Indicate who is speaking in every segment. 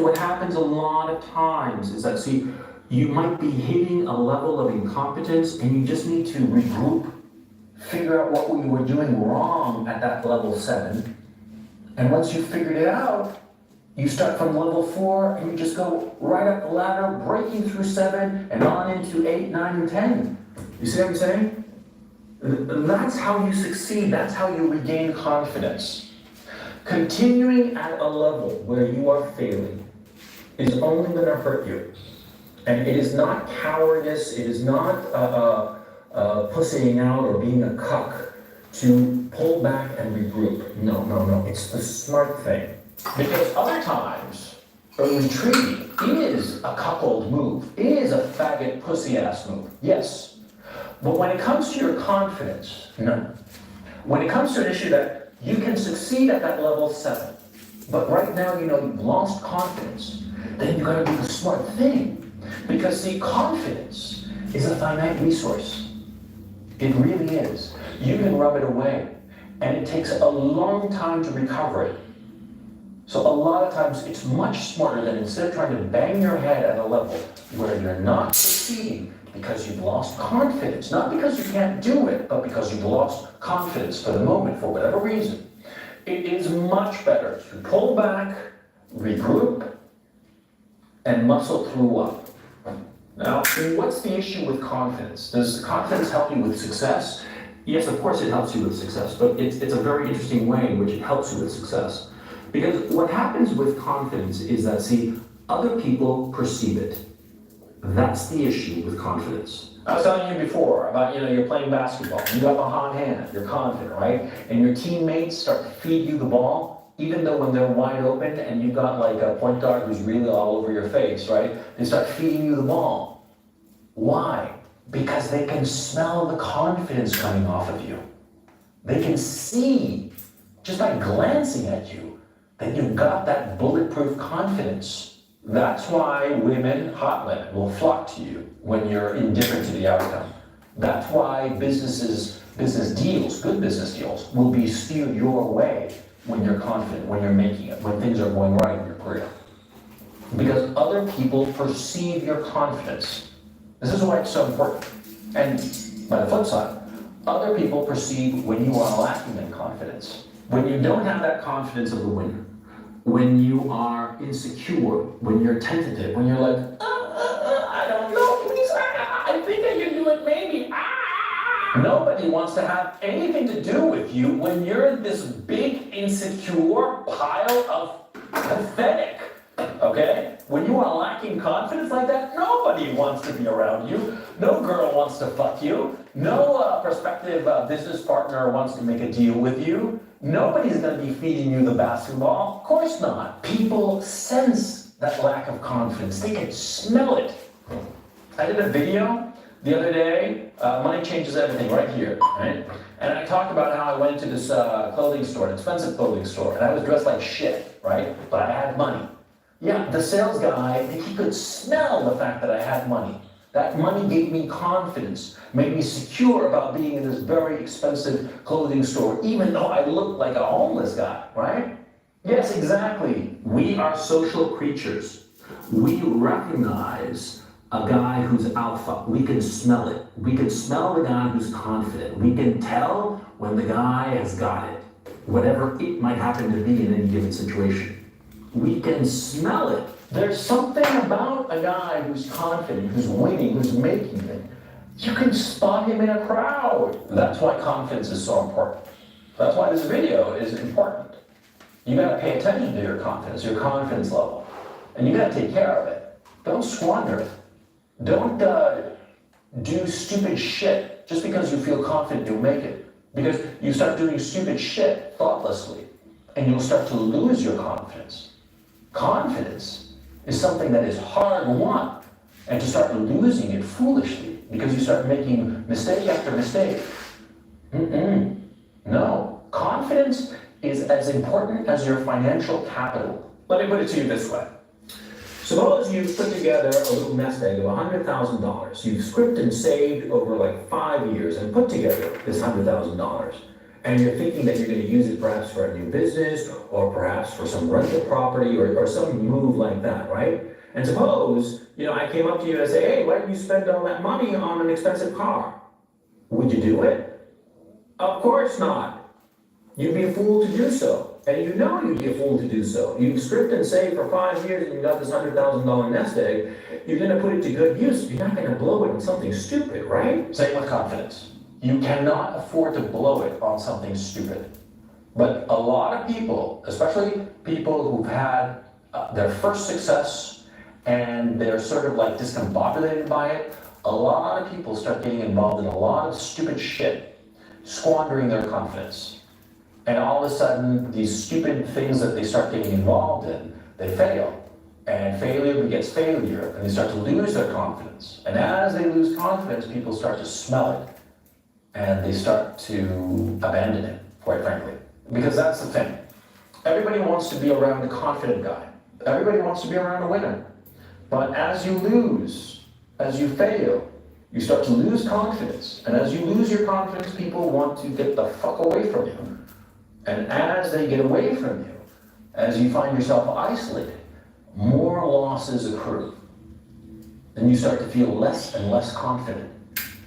Speaker 1: what happens a lot of times is that, see, you might be hitting a level of incompetence and you just need to regroup, figure out what we were doing wrong at that level 7. And once you've figured it out, you start from level 4 and you just go right up the ladder, breaking through 7 and on into 8, 9, and 10. You see what I'm saying? That's how you succeed. That's how you regain confidence. Continuing at a level where you are failing is only going to hurt you. And it is not cowardice, it is not pussying out or being a cuck to pull back and regroup. No. It's the smart thing. Because other times, retreating is a cuckold move, is a faggot pussy-ass move, yes. But when it comes to your confidence, no. When it comes to an issue that you can succeed at that level 7, but right now you've lost confidence, then you gotta do the smart thing. Because see, confidence is a finite resource. It really is. You can rub it away, and it takes a long time to recover it. So a lot of times it's much smarter than instead of trying to bang your head at a level where you're not succeeding because you've lost confidence, not because you can't do it, but because you've lost confidence for the moment, for whatever reason. It is much better to pull back, regroup, and muscle through up. Now, what's the issue with confidence? Does confidence help you with success? Yes, of course it helps you with success, but it's a very interesting way in which it helps you with success. Because what happens with confidence is that, see, other people perceive it. That's the issue with confidence. I was telling you before about, you're playing basketball, you got the hot hand, you're confident, right? And your teammates start to feed you the ball, even though when they're wide open and you've got like a point guard who's really all over your face, right? They start feeding you the ball. Why? Because they can smell the confidence coming off of you. They can see, just by glancing at you, that you've got that bulletproof confidence. That's why women, hot women, will flock to you when you're indifferent to the outcome. That's why business deals, good business deals, will be steered your way when you're confident, when you're making it, when things are going right in your career. Because other people perceive your confidence. This is why it's so important. And by the flip side, other people perceive when you are lacking in confidence. When you don't have that confidence of the winner. When you are insecure, when you're tentative, when you're like, I don't know, please, I think I can do it, maybe. Nobody wants to have anything to do with you when you're this big, insecure pile of pathetic, okay? When you are lacking confidence like that, nobody wants to be around you. No girl wants to fuck you. No prospective business partner wants to make a deal with you. Nobody's going to be feeding you the basketball. Of course not. People sense that lack of confidence. They can smell it. I did a video the other day, money changes everything, right here, right? And I talked about how I went into this clothing store, an expensive clothing store, and I was dressed like shit, right? But I had money. Yeah, the sales guy, he could smell the fact that I had money. That money gave me confidence, made me secure about being in this very expensive clothing store, even though I looked like a homeless guy, right? Yes, exactly. We are social creatures. We recognize a guy who's alpha. We can smell it. We can smell the guy who's confident. We can tell when the guy has got it, whatever it might happen to be in any given situation. We can smell it. There's something about a guy who's confident, who's winning, who's making it. You can spot him in a crowd. That's why confidence is so important. That's why this video is important. You gotta pay attention to your confidence level. And you gotta take care of it. Don't squander it. Don't do stupid shit just because you feel confident you'll make it. Because you start doing stupid shit thoughtlessly, and you'll start to lose your confidence. Confidence is something that is hard won, and to start losing it foolishly because you start making mistake after mistake. No, confidence is as important as your financial capital. Let me put it to you this way. Suppose you've put together a little nest egg of $100,000. You've scripted and saved over like 5 years and put together this $100,000. And you're thinking that you're gonna use it perhaps for a new business, or perhaps for some rental property, or some move like that, right? And suppose, I came up to you and I say, hey, why did you spend all that money on an expensive car? Would you do it? Of course not. You'd be a fool to do so. And you know you'd be a fool to do so. You've stripped and saved for 5 years and you got this $100,000 nest egg. You're gonna put it to good use. You're not gonna blow it on something stupid, right?
Speaker 2: Same with confidence. You cannot afford to blow it on something stupid. But a lot of people, especially people who've had their first success and they're sort of like discombobulated by it, a lot of people start getting involved in a lot of stupid shit, squandering their confidence. And all of a sudden, these stupid things that they start getting involved in, they fail. And failure begets failure, and they start to lose their confidence. And as they lose confidence, people start to smell it. And they start to abandon it, quite frankly. Because that's the thing. Everybody wants to be around a confident guy. Everybody wants to be around a winner. But as you lose, as you fail, you start to lose confidence. And as you lose your confidence, people want to get the fuck away from you. And as they get away from you, as you find yourself isolated, more losses accrue. Then you start to feel less and less confident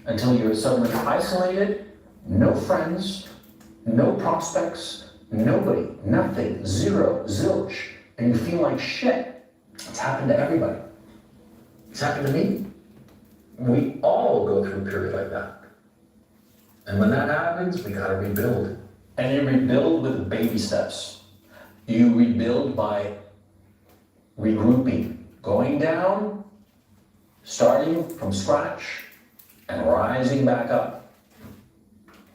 Speaker 2: until you're suddenly isolated, no friends, no prospects, nobody, nothing, zero, zilch, and you feel like shit. It's happened to everybody. It's happened to me. We all go through a period like that. And when that happens, we gotta rebuild. And you rebuild with baby steps. You rebuild by regrouping, going down, starting from scratch, and rising back up.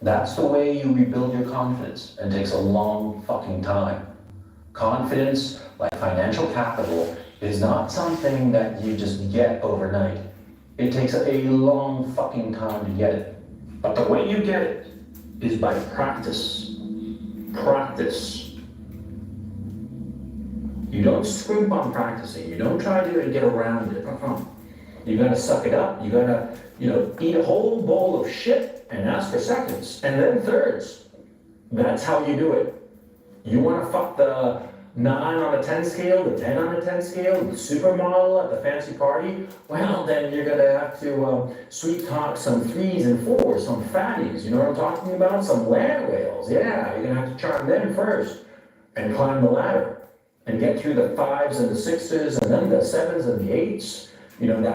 Speaker 2: That's the way you rebuild your confidence, and it takes a long fucking time. Confidence, like financial capital, is not something that you just get overnight. It takes a long fucking time to get it. But the way you get it is by practice. Practice. You don't scrimp on practicing. You don't try to get around it. You gotta suck it up. You gotta, eat a whole bowl of shit and ask for seconds and then thirds. That's how you do it. You wanna fuck the 9 on a 10 scale, the 10 on a 10 scale, the supermodel at the fancy party? Well, then you're gonna have to sweet talk some 3s and 4s, some fatties, you know what I'm talking about? Some land whales, yeah, you're gonna have to charm them first and climb the ladder and get through the 5s and the 6s and then the 7s and the 8s.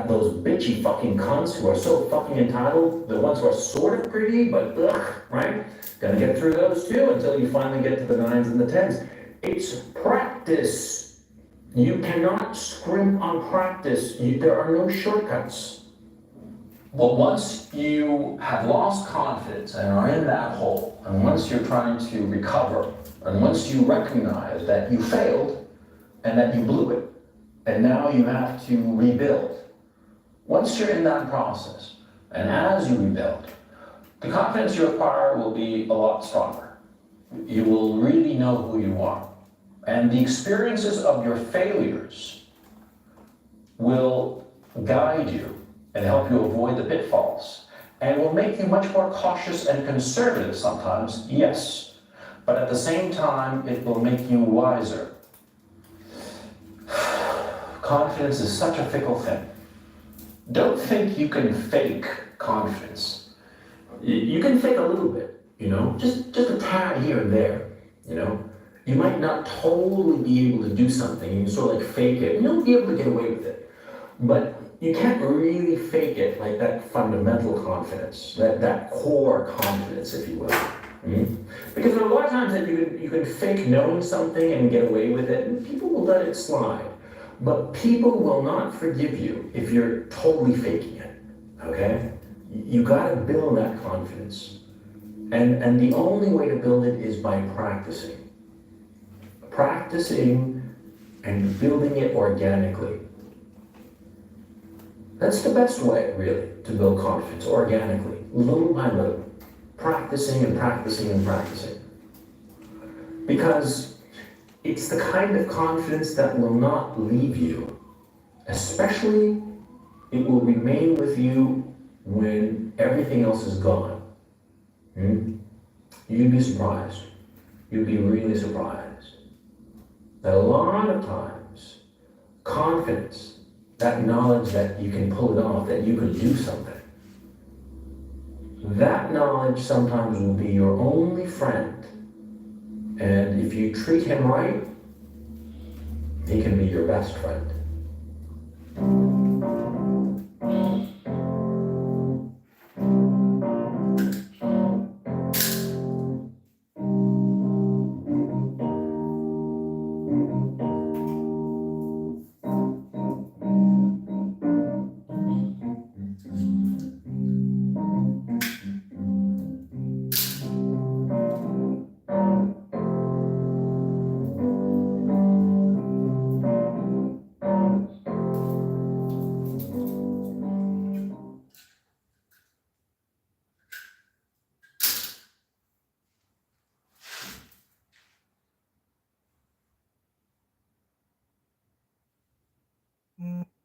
Speaker 2: Those bitchy fucking cunts who are so fucking entitled, the ones who are sort of pretty, but ugh, right? Gonna get through those too until you finally get to the 9s and the 10s. It's practice. You cannot scrimp on practice. There are no shortcuts. Well, once you have lost confidence and are in that hole, and once you're trying to recover, and once you recognize that you failed and that you blew it, and now you have to rebuild. Once you're in that process, and as you rebuild, the confidence you acquire will be a lot stronger. You will really know who you are. And the experiences of your failures will guide you and help you avoid the pitfalls, and will make you much more cautious and conservative sometimes, yes, but at the same time, it will make you wiser. Confidence is such a fickle thing. Don't think you can fake confidence.
Speaker 1: You can fake a little bit, just a tad here and there, You might not totally be able to do something, and you sort of like fake it, and you'll be able to get away with it. But you can't really fake it like that fundamental confidence, that core confidence, if you will. Mm-hmm. Because there are a lot of times that you can fake knowing something and get away with it, and people will let it slide. But people will not forgive you if you're totally faking it, okay? You gotta build that confidence. And the only way to build it is by practicing. Practicing and building it organically. That's the best way, really, to build confidence, organically, little by little. Practicing and practicing and practicing. Because it's the kind of confidence that will not leave you. Especially, it will remain with you when everything else is gone. you'd be surprised. You'd be really surprised that a lot of times, confidence, that knowledge that you can pull it off, that you could do something, that knowledge sometimes will be your only friend. And if you treat him right, he can be your best friend.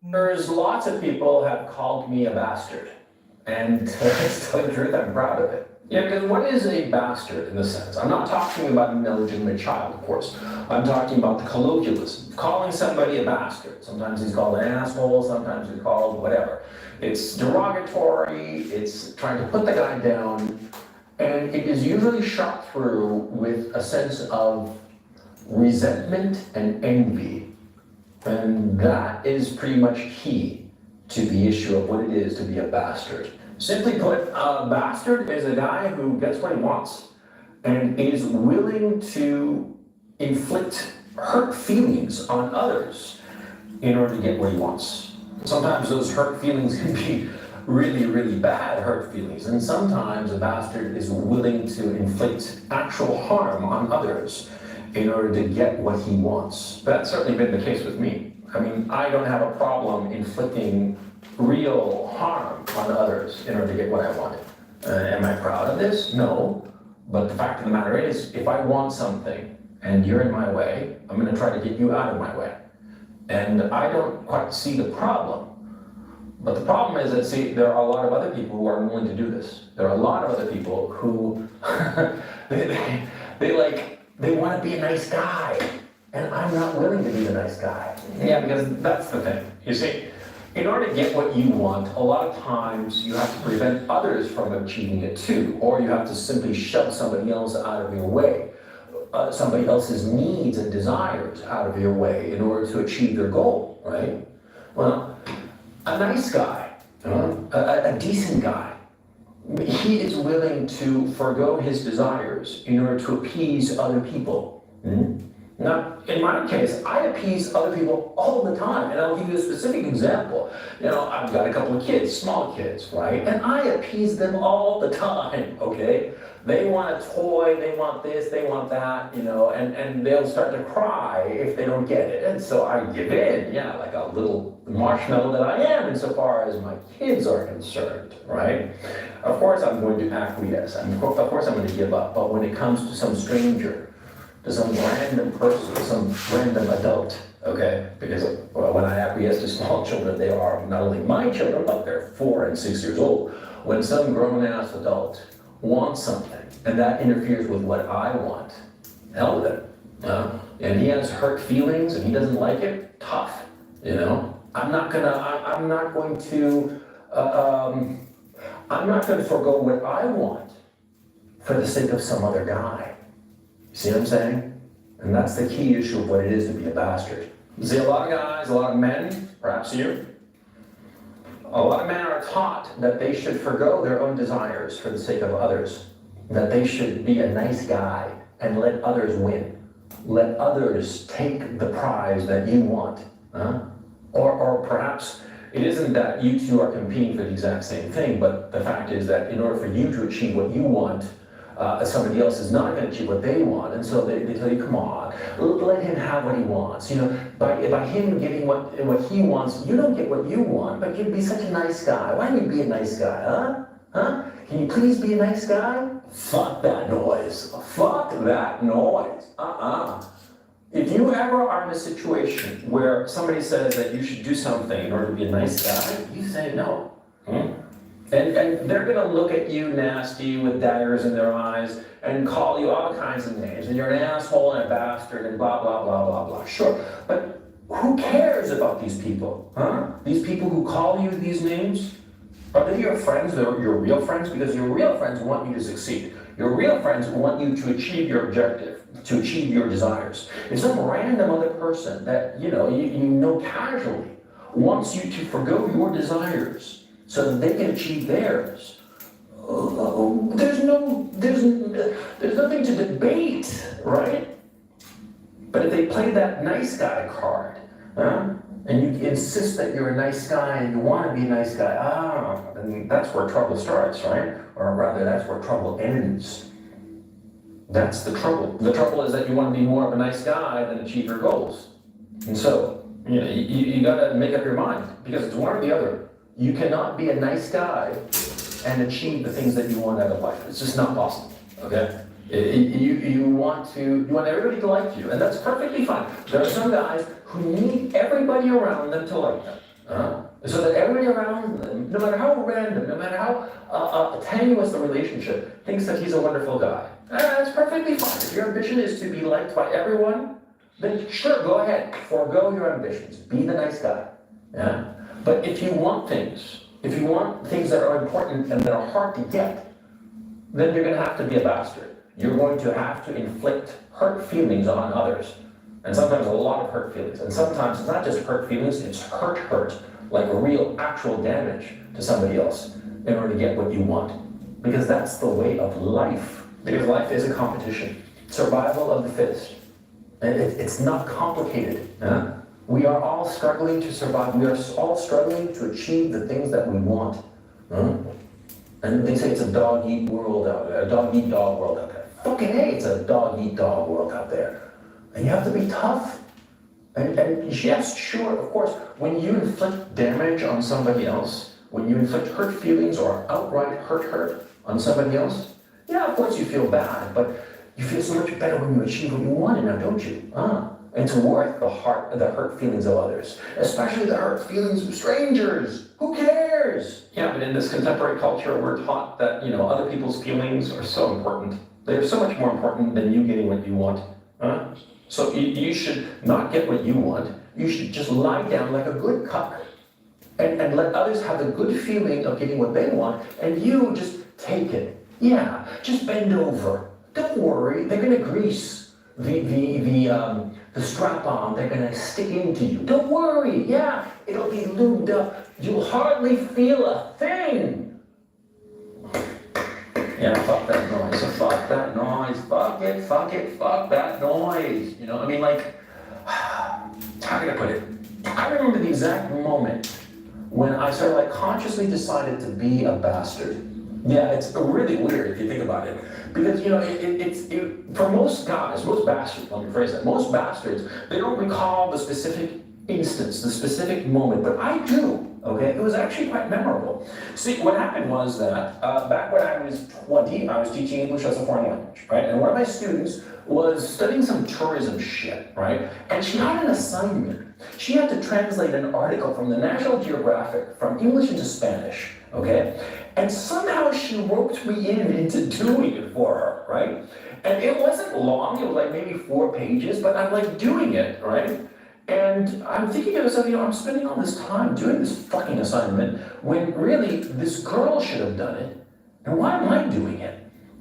Speaker 1: There's lots of people have called me a bastard, and to tell you the truth, I'm proud of it. Yeah, because what is a bastard in this sense? I'm not talking about an illegitimate child, of course. I'm talking about the colloquialism, calling somebody a bastard. Sometimes he's called an asshole, sometimes he's called whatever. It's derogatory, it's trying to put the guy down, and it is usually shot through with a sense of resentment and envy. And that is pretty much key to the issue of what it is to be a bastard. Simply put, a bastard is a guy who gets what he wants and is willing to inflict hurt feelings on others in order to get what he wants. Sometimes those hurt feelings can be really, really bad hurt feelings, and sometimes a bastard is willing to inflict actual harm on others in order to get what he wants. That's certainly been the case with me. I mean, I don't have a problem inflicting real harm on others in order to get what I want. Am I proud of this? No. But the fact of the matter is, if I want something and you're in my way, I'm gonna try to get you out of my way. And I don't quite see the problem. But the problem is that, see, there are a lot of other people who are willing to do this. There are a lot of other people who, they want to be a nice guy, and I'm not willing to be the nice guy. Yeah, because that's the thing. You see, in order to get what you want, a lot of times you have to prevent others from achieving it too, or you have to simply shove somebody else out of your way, somebody else's needs and desires out of your way in order to achieve your goal, right? Well, a nice guy, a decent guy, he is willing to forego his desires in order to appease other people. Now, in my case, I appease other people all the time, and I'll give you a specific example. You know, I've got a couple of kids, small kids, right? And I appease them all the time, okay? They want a toy, they want this, they want that, you know, and they'll start to cry if they don't get it. And so I give in, yeah, like a little marshmallow that I am insofar as my kids are concerned, right? Of course I'm going to acquiesce, of course I'm going to give up, but when it comes to some stranger, to some random person, some random adult, okay? Because when I acquiesce to small children, they are not only my children, but they're 4 and 6 years old. When some grown-ass adult wants something, and that interferes with what I want, hell with it. And he has hurt feelings, and he doesn't like it, tough, you know? I'm not going to forego what I want for the sake of some other guy. You see what I'm saying? And that's the key issue of what it is to be a bastard. You see, a lot of guys, a lot of men, perhaps you, a lot of men are taught that they should forego their own desires for the sake of others, that they should be a nice guy and let others win. Let others take the prize that you want. Or perhaps it isn't that you two are competing for the exact same thing, but the fact is that in order for you to achieve what you want, somebody else is not going to achieve what they want, and so they tell you, come on, let him have what he wants. You know, by him getting what he wants, you don't get what you want, but you'd be such a nice guy. Why don't you be a nice guy, huh? Can you please be a nice guy? Fuck that noise. Fuck that noise. If you ever are in a situation where somebody says that you should do something in order to be a nice guy, you say no.
Speaker 2: And they're gonna look at you nasty with daggers in their eyes and call you all kinds of names, and you're an asshole and a bastard and blah, blah, blah, blah, blah. Sure, but who cares about these people, huh? These people who call you these names? Are they your friends? They're your real friends? Because your real friends want you to succeed. Your real friends want you to achieve your objective, to achieve your desires. If some random other person that you know casually wants you to forgo your desires so that they can achieve theirs, there's nothing to debate, right? But if they play that nice guy card, and you insist that you're a nice guy and you want to be a nice guy, then that's where trouble starts, right? Or rather, that's where trouble ends. That's the trouble. The trouble is that you want to be more of a nice guy than achieve your goals. And so, you gotta make up your mind, because it's one or the other. You cannot be a nice guy and achieve the things that you want out of life. It's just not possible, okay? You want everybody to like you, and that's perfectly fine. There are some guys who need everybody around them to like them, so that everybody around them, no matter how random, no matter how tenuous the relationship, thinks that he's a wonderful guy. That's perfectly fine. If your ambition is to be liked by everyone, then sure, go ahead, forego your ambitions, be the nice guy. Yeah? But if you want things that are important and that are hard to get, then you're going to have to be a bastard. You're going to have to inflict hurt feelings on others. And sometimes a lot of hurt feelings. And sometimes it's not just hurt feelings, it's hurt, like a real actual damage to somebody else in order to get what you want. Because that's the way of life. Because life is a competition. Survival of the fittest. And it's not complicated. We are all struggling to survive. We are all struggling to achieve the things that we want. And they say it's a dog-eat-world out there, a dog-eat-dog world out there. Fucking hey, it's a dog-eat-dog world out there. And you have to be tough. And yes, sure, of course, when you inflict damage on somebody else, when you inflict hurt feelings or outright hurt on somebody else, yeah, of course you feel bad, but you feel so much better when you achieve what you wanted now, don't you? And it's worth the hurt feelings of others, especially the hurt feelings of strangers. Who cares? Yeah, but in this contemporary culture, we're taught that, other people's feelings are so important. They're so much more important than you getting what you want. So you should not get what you want. You should just lie down like a good cuck and let others have the good feeling of getting what they want, and you just take it. Yeah, just bend over. Don't worry, they're gonna grease the strap-on, they're gonna stick into you. Don't worry, yeah, it'll be lubed up. You'll hardly feel a thing. Yeah, fuck that noise, fuck that noise, fuck that noise. How can I put it? I remember the exact moment when I sort of consciously decided to be a bastard. Yeah, it's really weird if you think about it. Because, for most guys, most bastards, let me phrase that, most bastards, they don't recall the specific instance, the specific moment, but I do, okay? It was actually quite memorable. See, what happened was that back when I was 20, I was teaching English as a foreign language, right? And one of my students was studying some tourism shit, right? And she had an assignment. She had to translate an article from the National Geographic from English into Spanish, okay? And somehow she roped me into doing it for her, right? And it wasn't long, it was maybe 4 pages, but I'm doing it, right? And I'm thinking to myself, I'm spending all this time doing this fucking assignment when really this girl should have done it. And why am I doing it?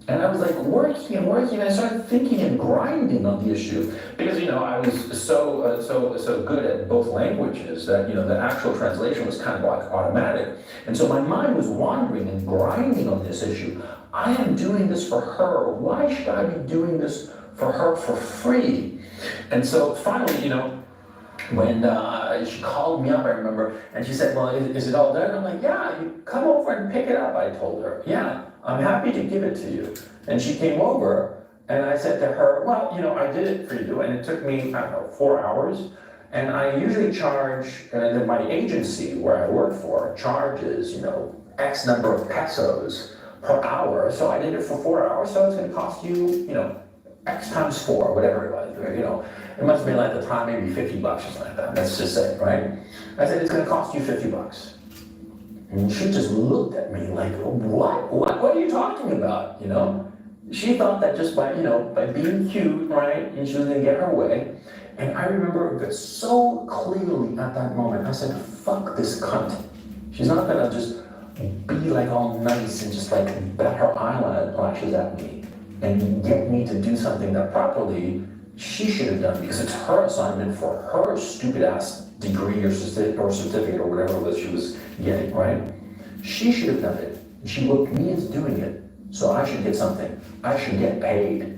Speaker 2: And I was working, and I started thinking and grinding on the issue because I was so good at both languages that the actual translation was kind of automatic, and so my mind was wandering and grinding on this issue. I am doing this for her. Why should I be doing this for her for free? And so finally, when she called me up, I remember, and she said, well, is it all done? I'm yeah, you come over and pick it up, I told her. Yeah, I'm happy to give it to you. And she came over, and I said to her, well, I did it for you, and it took me, 4 hours. And I usually charge, and my agency where I work for charges, X number of pesos per hour. So I did it for 4 hours, so it's going to cost you, X times 4, whatever it was, It must have been at the time maybe $50 or something like that, let's just say, right? I said, it's going to cost you $50. And she just looked at me like, what are you talking about, you know? She thought that just by, by being cute, right, and she was gonna get her way. And I remember it so clearly at that moment, I said, fuck this cunt. She's not gonna just be like all nice and just like bat her eyelashes at me and get me to do something that properly she should have done because it's her assignment for her stupid ass degree or certificate or whatever it was she was getting, right? She should have done it. She looked me into doing it, so I should get something. I should get paid.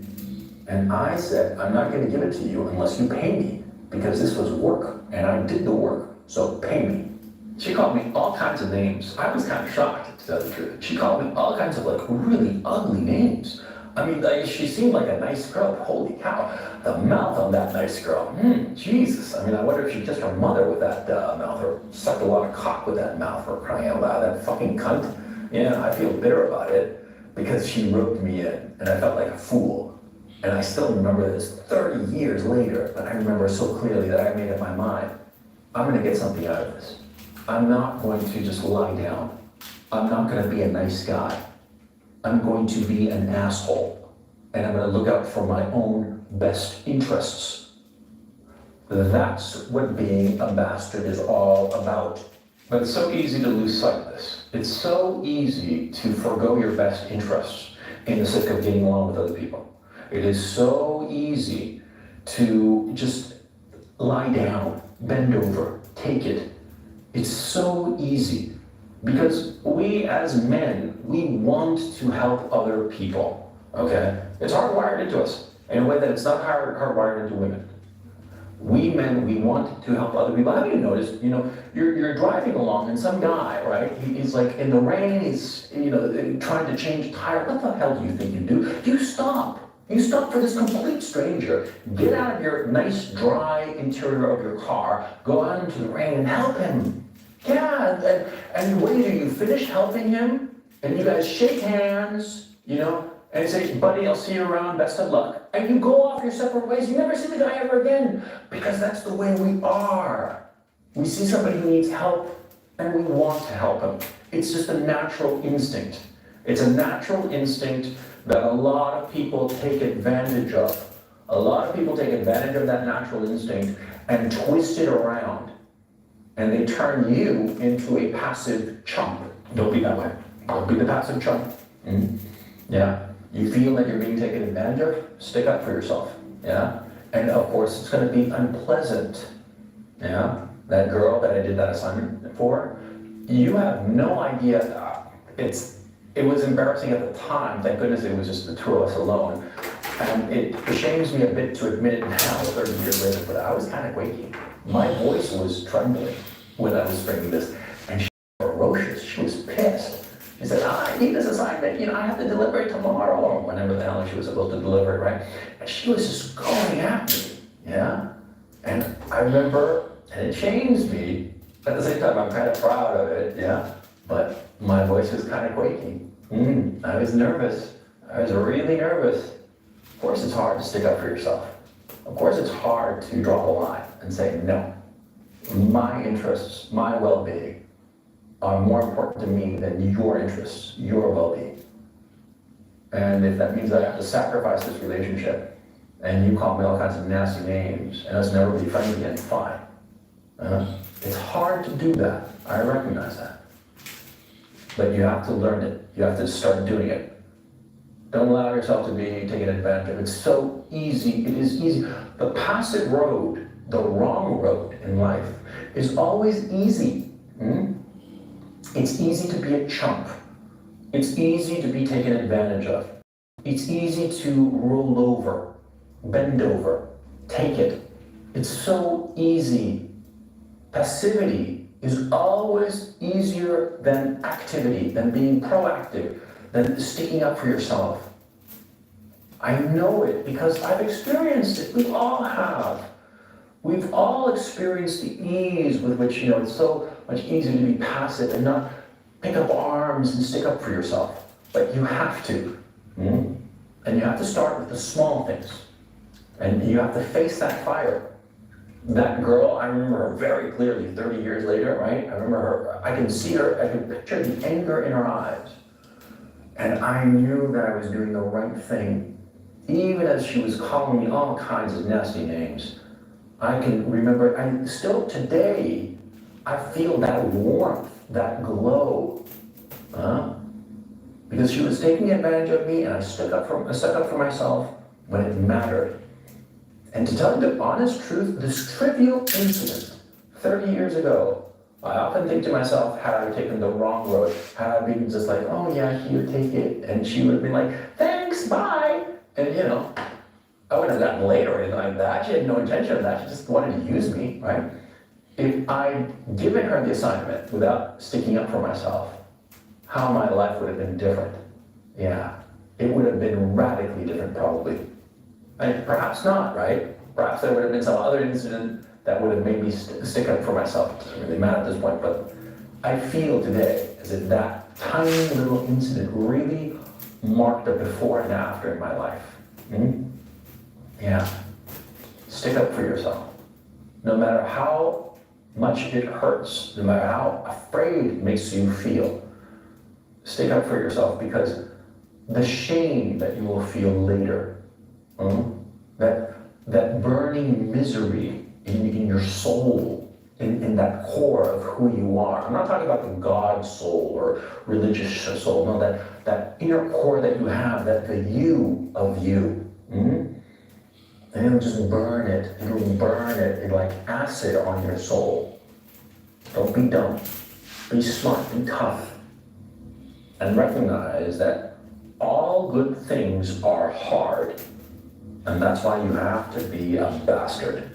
Speaker 2: And I said, I'm not gonna give it to you unless you pay me because this was work and I did the work, so pay me. She called me all kinds of names. I was kind of shocked, to tell the truth. She called me all kinds of like really ugly names. I mean, like, she seemed like a nice girl, but holy cow, the mouth on that nice girl, Jesus. I mean, I wonder if she kissed her mother with that mouth or sucked a lot of cock with that mouth for crying out loud, that fucking cunt. Yeah, I feel bitter about it because she roped me in and I felt like a fool. And I still remember this 30 years later, but I remember so clearly that I made up my mind. I'm gonna get something out of this. I'm not going to just lie down. I'm not gonna be a nice guy. I'm going to be an asshole. And I'm gonna look out for my own best interests. That's what being a bastard is all about. But it's so easy to lose sight of this. It's so easy to forego your best interests in the sake of getting along with other people. It is so easy to just lie down, bend over, take it. It's so easy because we as men, we want to help other people, okay? It's hardwired into us in a way that it's not hardwired into women. We men, we want to help other people. Have you noticed, you're driving along and some guy, right? He's like in the rain, he's, trying to change tire. What the hell do you think you do? You stop. You stop for this complete stranger. Get out of your nice, dry interior of your car, go out into the rain and help him. Yeah, and wait till you finish helping him, and you guys shake hands, and say, buddy, I'll see you around, best of luck. And you go off your separate ways. You never see the guy ever again, because that's the way we are. We see somebody who needs help, and we want to help him. It's just a natural instinct. It's a natural instinct that a lot of people take advantage of. A lot of people take advantage of that natural instinct and twist it around. And they turn you into a passive chump. Don't be that way. Don't be the passive chump. Yeah. You feel that you're being taken advantage of? Stick up for yourself. Yeah. And of course, it's going to be unpleasant. Yeah. That girl that I did that assignment for, you have no idea. It was embarrassing at the time. Thank goodness it was just the two of us alone. And it shames me a bit to admit it now, 30 years later, but I was kind of quaking. My voice was trembling when I was bringing this, and she was ferocious. She was pissed. She said, I need this assignment, I have to deliver it tomorrow, or whenever the hell she was supposed to deliver it, right? And she was just going at me, yeah? And I remember, and it changed me. At the same time, I'm kind of proud of it, yeah? But my voice was kind of quaking. I was nervous. I was really nervous. Of course, it's hard to stick up for yourself. Of course, it's hard to draw a line and say, no, my interests, my well-being are more important to me than your interests, your well-being. And if that means that I have to sacrifice this relationship and you call me all kinds of nasty names and us never be friends again, fine. It's hard to do that. I recognize that. But you have to learn it. You have to start doing it. Don't allow yourself to be taken advantage of. It's so easy. It is easy. The passive road, the wrong road in life, is always easy. It's easy to be a chump. It's easy to be taken advantage of. It's easy to roll over, bend over, take it. It's so easy. Passivity is always easier than activity, than being proactive, than sticking up for yourself. I know it because I've experienced it. We all have. We've all experienced the ease with which, it's so much easier to be passive and not pick up arms and stick up for yourself. But you have to. And you have to start with the small things. And you have to face that fire. That girl, I remember her very clearly 30 years later, right? I remember her, I can see her, I can picture the anger in her eyes. And I knew that I was doing the right thing. Even as she was calling me all kinds of nasty names, I can remember, and still today, I feel that warmth, that glow. Huh? Because she was taking advantage of me and I stuck up for myself when it mattered. And to tell you the honest truth, this trivial incident 30 years ago, I often think to myself, had I taken the wrong road, had I been just like, oh yeah, here, take it, and she would have been like, thanks, bye, and you know, I wouldn't have gotten laid or anything like that. She had no intention of that, she just wanted to use me, right? If I'd given her the assignment without sticking up for myself, how my life would have been different. Yeah, it would have been radically different probably. And perhaps not, right? Perhaps there would have been some other incident that would have made me stick up for myself. It doesn't really matter at this point, but I feel today as if that tiny little incident really marked a before and after in my life. Yeah, stick up for yourself. No matter how much it hurts, no matter how afraid it makes you feel, stick up for yourself, because the shame that you will feel later, that burning misery in your soul, in that core of who you are. I'm not talking about the God soul or religious soul, no, that inner core that you have, that the you of you. And it'll just burn it like acid on your soul. Don't be dumb, be smart, be tough, and recognize that all good things are hard, and that's why you have to be a bastard.